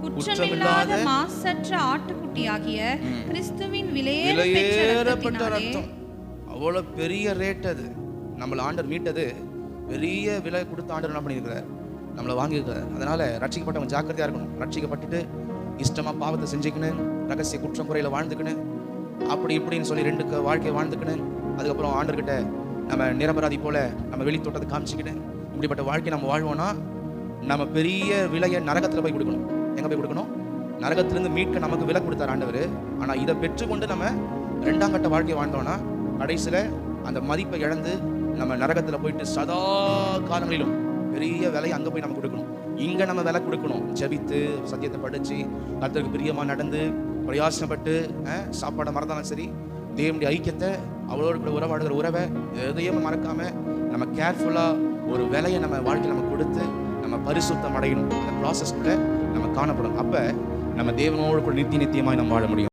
குற்றமில்லாத மாசற்ற ஆட்டுக்குட்டியாகிய கிறிஸ்துவின் விலையேறப்பட்ட ரத்தம். அவ்வளவு பெரிய ரேட் அது. நம்மள ஆண்டவர் மீட்டது பெரிய விலை கொடுத்து ஆண்டவர் என்ன பண்ணியிருக்கிறார், நம்மளை வாங்கியிருக்கிறார். அதனால ரட்சிக்கப்பட்டவங்க ஜாக்கிரதையா இருக்கணும். ரட்சிக்கப்பட்டுட்டு இஷ்டமா பாவத்தை செஞ்சுக்கணும், ரகசிய குற்றம் குறையில வாழ்ந்துக்கணும், அப்படி இப்படின்னு சொல்லி ரெண்டு வாழ்க்கையை வாழ்ந்துக்கணும். அதுக்கப்புறம் ஆண்டர்கிட்ட நம்ம நிரபராதி போல நம்ம வெளி தோட்டத்தை காமிச்சிக்கணும். இப்படிப்பட்ட வாழ்க்கை நம்ம வாழ்வோம்னா நம்ம பெரிய விலையை நரகத்தில் போய் கொடுக்கணும். எங்கே போய் கொடுக்கணும்? நரகத்திலிருந்து மீட்க நமக்கு விலை கொடுத்தார் ஆண்டவர். ஆனால் இதை பெற்றுக்கொண்டு நம்ம ரெண்டாம் கட்ட வாழ்க்கையை வாழ்ந்தோம்னா கடைசியில் அந்த மதிப்பை இழந்து நம்ம நரகத்தில் போயிட்டு சதா காலங்களிலும் பெரிய விலையை அங்கே போய் நம்ம கொடுக்கணும். இங்கே நம்ம விலை கொடுக்கணும். ஜெபித்து சத்தியத்தை படித்து கர்த்தருக்கு பிரியமாக நடந்து பிரயாசப்பட்டு சாப்பாடை மறந்தாலும் சரி, தேவனுடைய ஐக்கியத்தை அவளோடு கூட உறவாடுகிற உறவை எதையும் மறக்காம நம்ம கேர்ஃபுல்லாக ஒரு விலையை நம்ம வாழ்க்கையில் நம்ம கொடுத்து நம்ம பரிசுத்தம் அடையணும். அந்த ப்ராசஸ்க்குள்ள நம்ம காணப்படும். அப்போ நம்ம தேவனோடு கூட நித்தியமாய் நம்ம வாழ முடியும்.